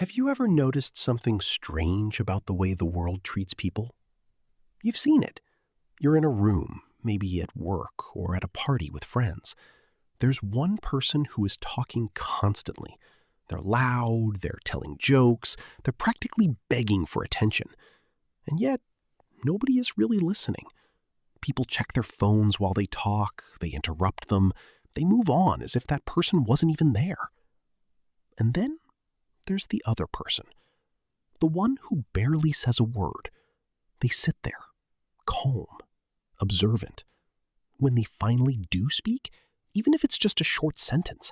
Have you ever noticed something strange about the way the world treats people? You've seen it. You're in a room, maybe at work or at a party with friends. There's one person who is talking constantly. They're loud, they're telling jokes, they're practically begging for attention. And yet, nobody is really listening. People check their phones while they talk, they interrupt them, they move on as if that person wasn't even there. And then there's the other person, the one who barely says a word. They sit there, calm, observant. When they finally do speak, even if it's just a short sentence,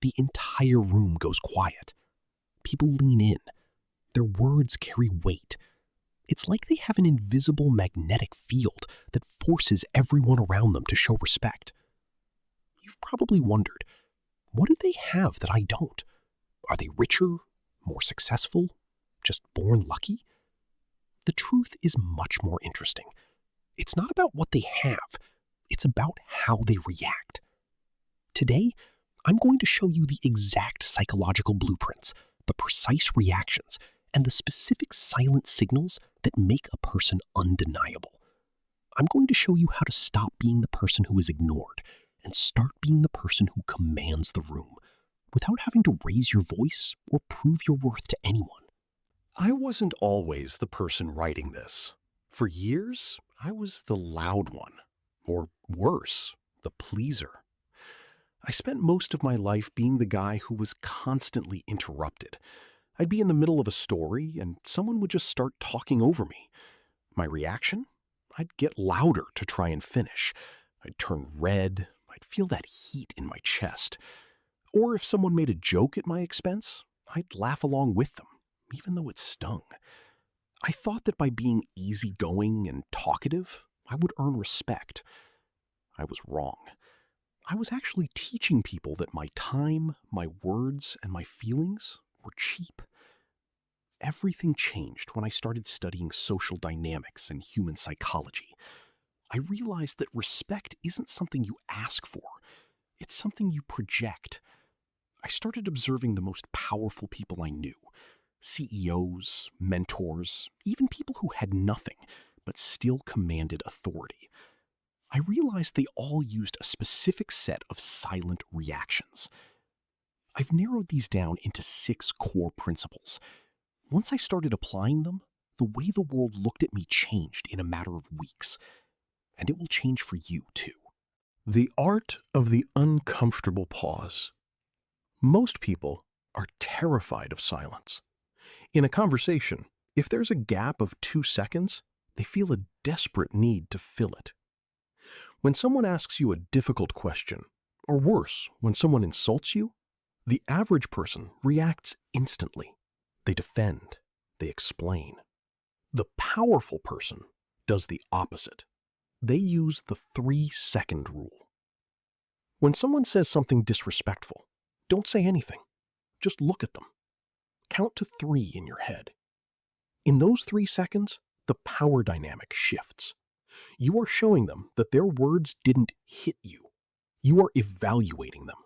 the entire room goes quiet. People lean in. Their words carry weight. It's like they have an invisible magnetic field that forces everyone around them to show respect. You've probably wondered, what do they have that I don't? Are they richer, more successful, just born lucky? The truth is much more interesting. It's not about what they have, it's about how they react. Today, I'm going to show you the exact psychological blueprints, the precise reactions, and the specific silent signals that make a person undeniable. I'm going to show you how to stop being the person who is ignored and start being the person who commands the room, without having to raise your voice or prove your worth to anyone. I wasn't always the person writing this. For years, I was the loud one, or worse, the pleaser. I spent most of my life being the guy who was constantly interrupted. I'd be in the middle of a story and someone would just start talking over me. My reaction? I'd get louder to try and finish. I'd turn red. I'd feel that heat in my chest. Or if someone made a joke at my expense, I'd laugh along with them, even though it stung. I thought that by being easygoing and talkative, I would earn respect. I was wrong. I was actually teaching people that my time, my words, and my feelings were cheap. Everything changed when I started studying social dynamics and human psychology. I realized that respect isn't something you ask for. It's something you project. I started observing the most powerful people I knew. CEOs, mentors, even people who had nothing, but still commanded authority. I realized they all used a specific set of silent reactions. I've narrowed these down into 6 core principles. Once I started applying them, the way the world looked at me changed in a matter of weeks. And it will change for you too. The art of the uncomfortable pause. Most people are terrified of silence. In a conversation, if there's a gap of 2 seconds, they feel a desperate need to fill it. When someone asks you a difficult question, or worse, when someone insults you, the average person reacts instantly. They defend, they explain. The powerful person does the opposite. They use the 3-second rule. When someone says something disrespectful, don't say anything. Just look at them. Count to 3 in your head. In those 3 seconds, the power dynamic shifts. You are showing them that their words didn't hit you. You are evaluating them.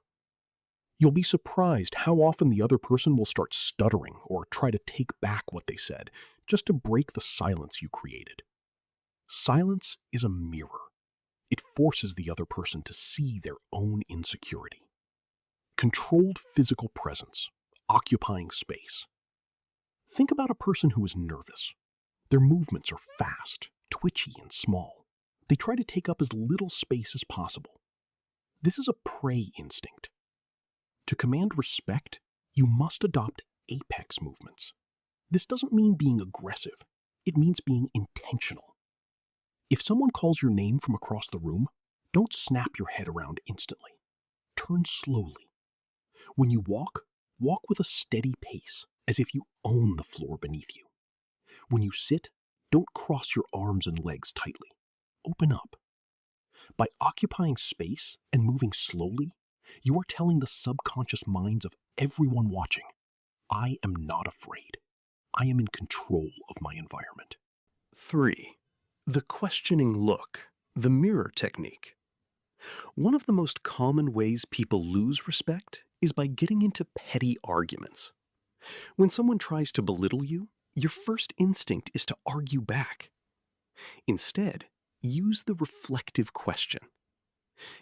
You'll be surprised how often the other person will start stuttering or try to take back what they said, just to break the silence you created. Silence is a mirror. It forces the other person to see their own insecurity. Controlled physical presence, occupying space. Think about a person who is nervous. Their movements are fast, twitchy, and small. They try to take up as little space as possible. This is a prey instinct. To command respect, you must adopt apex movements. This doesn't mean being aggressive. It means being intentional. If someone calls your name from across the room, don't snap your head around instantly. Turn slowly. When you walk, walk with a steady pace, as if you own the floor beneath you. When you sit, don't cross your arms and legs tightly. Open up. By occupying space and moving slowly, you are telling the subconscious minds of everyone watching, I am not afraid. I am in control of my environment. 3. The questioning look, the mirror technique. One of the most common ways people lose respect is by getting into petty arguments. When someone tries to belittle you, your first instinct is to argue back. Instead, use the reflective question.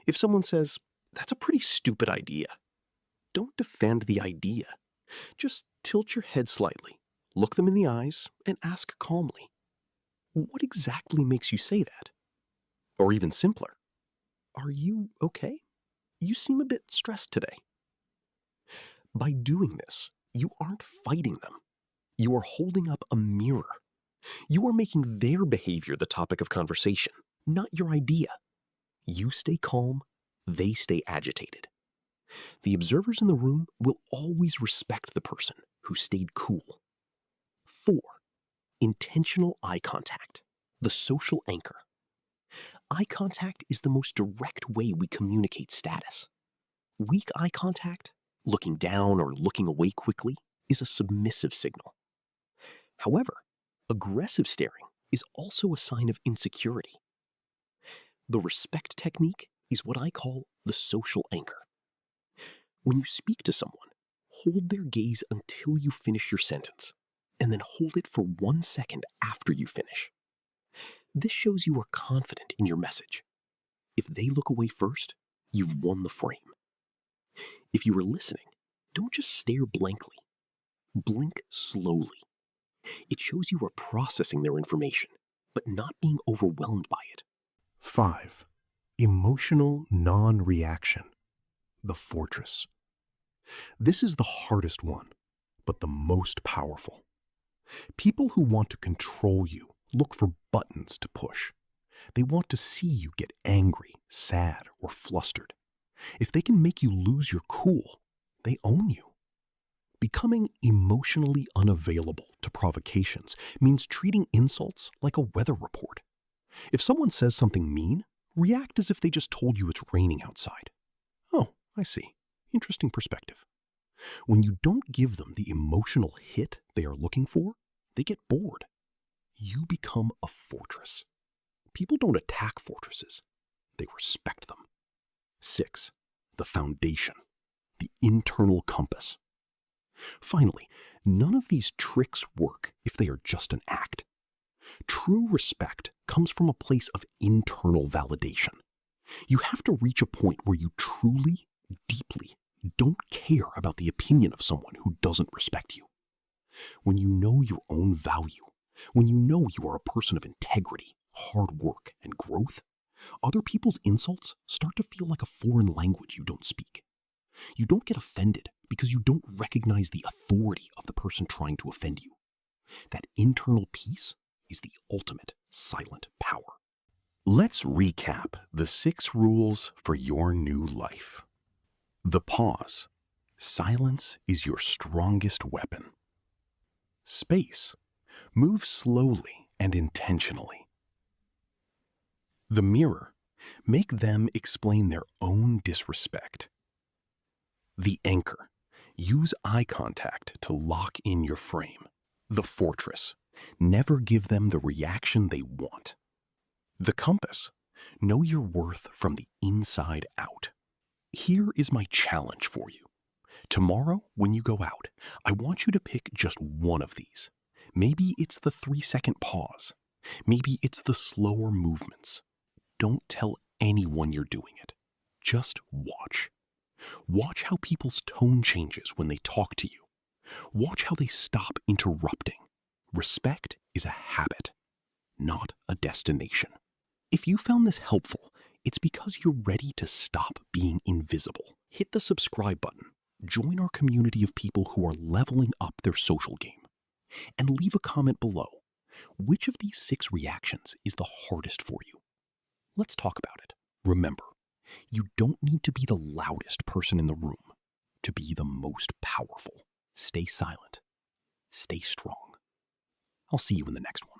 If someone says, "That's a pretty stupid idea," don't defend the idea. Just tilt your head slightly, look them in the eyes, and ask calmly, "What exactly makes you say that?" Or even simpler, "Are you okay? You seem a bit stressed today." By doing this, you aren't fighting them. You are holding up a mirror. You are making their behavior the topic of conversation, not your idea. You stay calm, they stay agitated. The observers in the room will always respect the person who stayed cool. 4. Intentional eye contact, the social anchor. Eye contact is the most direct way we communicate status. Weak eye contact, looking down or looking away quickly, is a submissive signal. However, aggressive staring is also a sign of insecurity. The respect technique is what I call the social anchor. When you speak to someone, hold their gaze until you finish your sentence, and then hold it for 1 second after you finish. This shows you are confident in your message. If they look away first, you've won the frame. If you are listening, don't just stare blankly. Blink slowly. It shows you are processing their information, but not being overwhelmed by it. 5. Emotional non-reaction, the fortress. This is the hardest one, but the most powerful. People who want to control you look for buttons to push. They want to see you get angry, sad, or flustered. If they can make you lose your cool, they own you. Becoming emotionally unavailable to provocations means treating insults like a weather report. If someone says something mean, react as if they just told you it's raining outside. "Oh, I see. Interesting perspective." When you don't give them the emotional hit they are looking for, they get bored. You become a fortress. People don't attack fortresses. They respect them. 6. The foundation, the internal compass. Finally, none of these tricks work if they are just an act. True respect comes from a place of internal validation. You have to reach a point where you truly, deeply don't care about the opinion of someone who doesn't respect you. When you know your own value, when you know you are a person of integrity, hard work, and growth, other people's insults start to feel like a foreign language you don't speak. You don't get offended because you don't recognize the authority of the person trying to offend you. That internal peace is the ultimate silent power. Let's recap the 6 rules for your new life. The pause. Silence is your strongest weapon. Space. Move slowly and intentionally. The mirror. Make them explain their own disrespect. The anchor. Use eye contact to lock in your frame. The fortress. Never give them the reaction they want. The compass. Know your worth from the inside out. Here is my challenge for you. Tomorrow, when you go out, I want you to pick just one of these. Maybe it's the 3-second pause. Maybe it's the slower movements. Don't tell anyone you're doing it. Just watch. Watch how people's tone changes when they talk to you. Watch how they stop interrupting. Respect is a habit, not a destination. If you found this helpful, it's because you're ready to stop being invisible. Hit the subscribe button, join our community of people who are leveling up their social game, and leave a comment below. Which of these 6 reactions is the hardest for you? Let's talk about it. Remember, you don't need to be the loudest person in the room to be the most powerful. Stay silent. Stay strong. I'll see you in the next one.